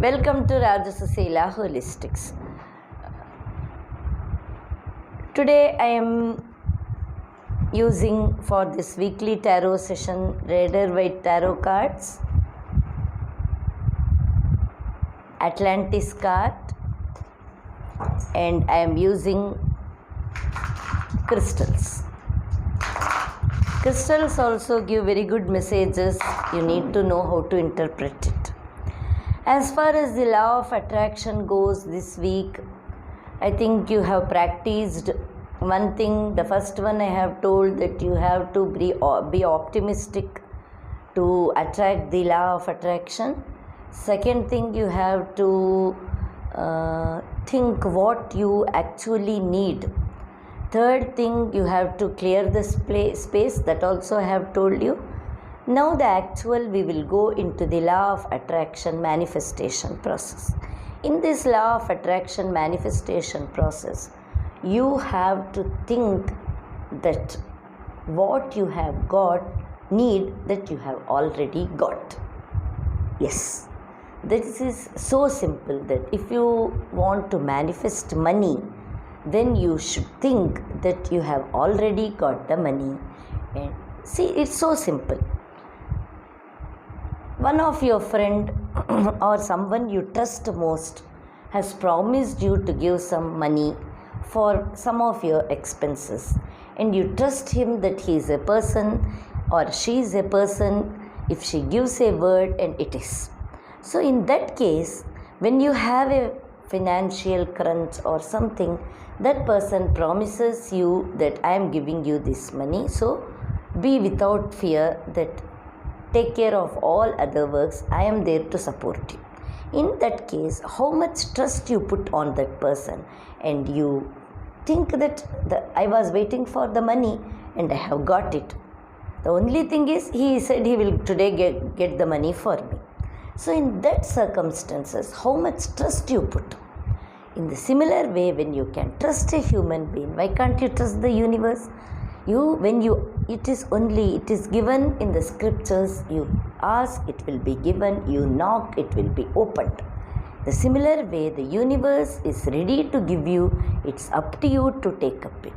Welcome to Rajasasila Holistics. Today I am using for this weekly tarot session Rider-Waite tarot cards, Atlantis card, and I am using crystals. Crystals also give very good messages. You need to know how to interpret it. As far as the law of attraction goes this week, I think you have practiced one thing. The first one I have told that you have to be optimistic to attract the law of attraction. Second thing, you have to think what you actually need. Third thing, you have to clear the space. That also I have told you. Now the actual, we will go into the law of attraction manifestation process. In this law of attraction manifestation process, you have to think that what you have got, need that you have already got. Yes, this is so simple that if you want to manifest money, then you should think that you have already got the money. And see, it's so simple. One of your friend or someone you trust most has promised you to give some money for some of your expenses, and you trust him that he is a person or she is a person if she gives a word, and it is. So in that case, when you have a financial crunch or something, that person promises you that I am giving you this money, so be without fear, that take care of all other works, I am there to support you. In that case, how much trust you put on that person, and you think that I was waiting for the money and I have got it. The only thing is, he said he will today get the money for me. So in that circumstances, how much trust you put? In the similar way, when you can trust a human being, why can't you trust the universe? It is given in the scriptures. You ask, it will be given. You knock, it will be opened. The similar way, the universe is ready to give you. It's up to you to take up it.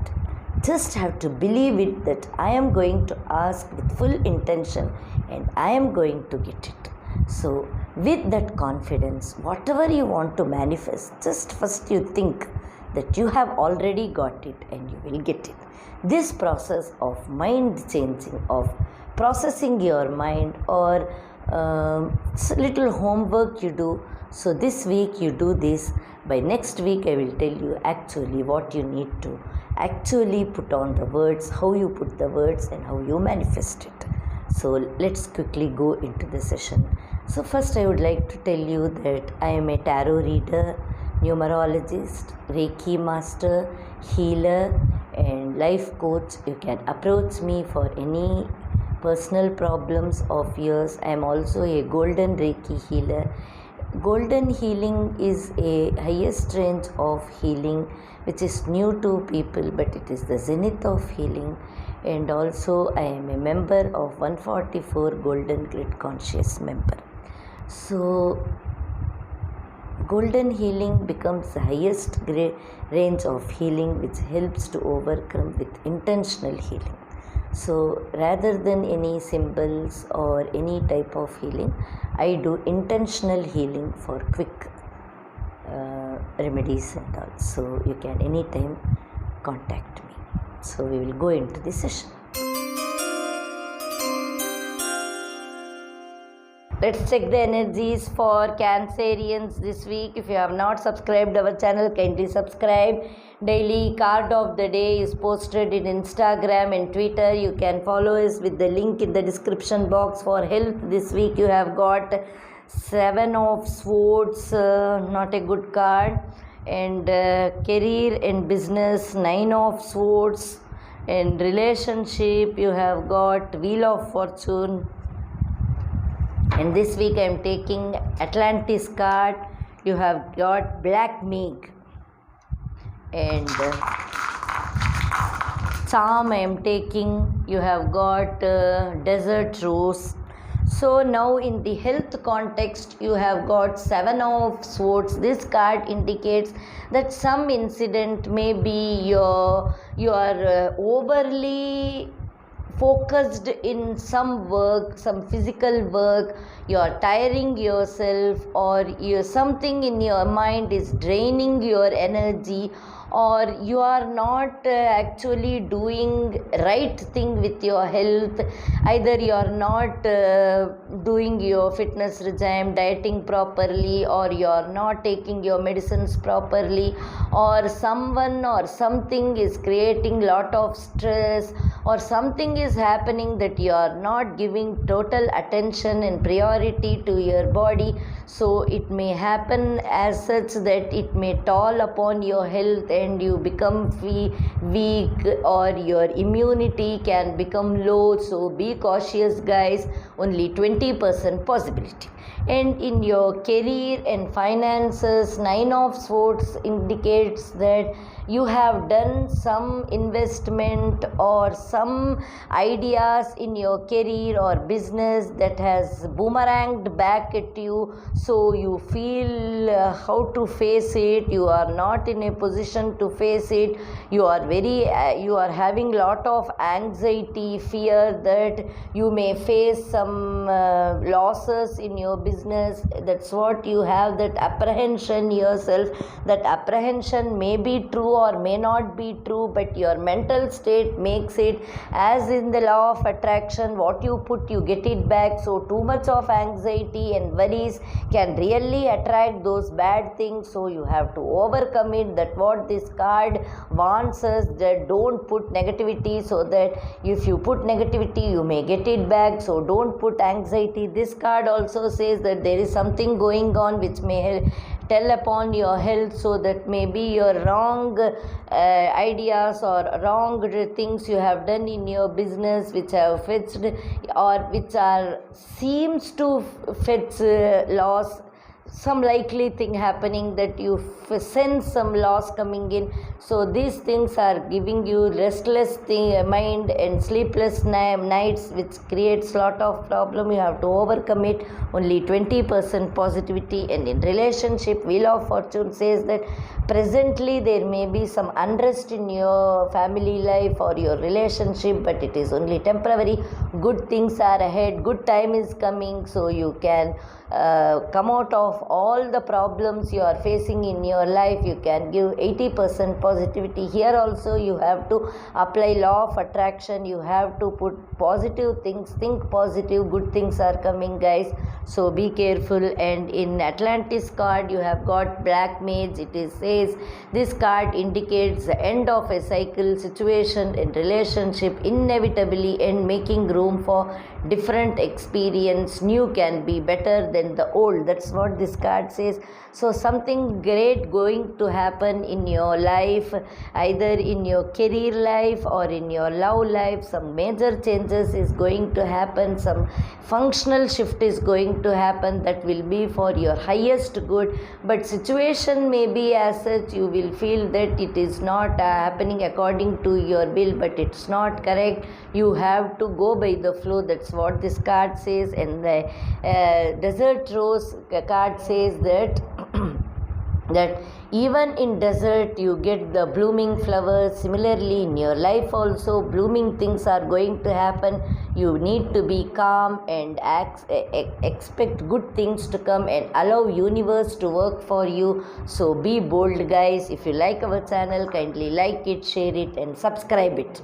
Just have to believe it, that I am going to ask with full intention and I am going to get it. So with that confidence, whatever you want to manifest, just first you think that you have already got it and you will get it. This process of mind changing, of processing your mind, or little homework you do. So this week you do this. By next week I will tell you actually what you need to actually put on the words, how you put the words and how you manifest it. So let's quickly go into the session. So first I would like to tell you that I am a tarot reader, numerologist, Reiki master, healer and life coach. You can approach me for any personal problems of yours. I am also a golden Reiki healer. Golden healing is a highest range of healing which is new to people, but it is the zenith of healing. And also I am a member of 144 Golden Grid Conscious member. So golden healing becomes the highest range of healing, which helps to overcome with intentional healing. So rather than any symbols or any type of healing, I do intentional healing for quick remedies and all. So you can anytime contact me. So we will go into the session. Let's check the energies for Cancerians this week. If you have not subscribed our channel, kindly subscribe. Daily card of the day is posted in Instagram and Twitter. You can follow us with the link in the description box. For health this week, you have got 7 of Swords, not a good card. And career and business, 9 of Swords. And relationship, you have got Wheel of Fortune. And this week I am taking Atlantis card. You have got Black Meek. And Charm I am taking. You have got Desert Rose. So now in the health context, you have got Seven of Swords. This card indicates that some incident may be you are overly focused in some work, some physical work, you are tiring yourself, or something in your mind is draining your energy, or you are not actually doing right thing with your health. Either you are not doing your fitness regime, dieting properly, or you are not taking your medicines properly, or someone or something is creating lot of stress, or something is happening that you are not giving total attention and priority to your body. So it may happen as such that it may toll upon your health and you become weak, or your immunity can become low. So be cautious, guys. Only 20% possibility. And in your career and finances, Nine of Swords indicates that you have done some investment or some ideas in your career or business that has boomeranged back at you. So you feel how to face it. You are not in a position to face it. You are you are having lot of anxiety, fear that you may face some losses in your business. That's what you have, that apprehension yourself. That apprehension may be true or may not be true, but your mental state makes it. As in the law of attraction, what you put, you get it back. So too much of anxiety and worries can really attract those bad things. So you have to overcome it. That what this card warns us, that don't put negativity, so that if you put negativity, you may get it back. So don't put anxiety. This card also says that there is something going on which may tell upon your health. So that may be your wrong ideas or wrong things you have done in your business which have fetched, or which are seems to fetch loss. Some likely thing happening that you sense some loss coming in. So these things are giving you restless mind and sleepless nights, which creates lot of problem. You have to overcome it. Only 20% positivity. And in relationship, Wheel of Fortune says that presently there may be some unrest in your family life or your relationship, but it is only temporary. Good things are ahead. Good time is coming. So you can come out of all the problems you are facing in your life. You can give 80% positivity. Here also you have to apply law of attraction. You have to put positive things, think positive, good things are coming, guys. So be careful. And in Atlantis card, you have got Black Mage. It says this card indicates the end of a cycle, situation and relationship inevitably, and making room for different experience. New can be better than the old. That's what this card says. So something great going to happen in your life, either in your career life or in your love life. Some major changes is going to happen. Some functional shift is going to happen that will be for your highest good. But situation may be as such, you will feel that it is not happening according to your will, but it's not correct. You have to go by the flow. That's what this card says. And the Desert Rose card says that that even in desert you get the blooming flowers. Similarly in your life also, blooming things are going to happen. You need to be calm and expect good things to come and allow universe to work for you. So be bold, guys. If you like our channel, kindly like it, share it and subscribe it.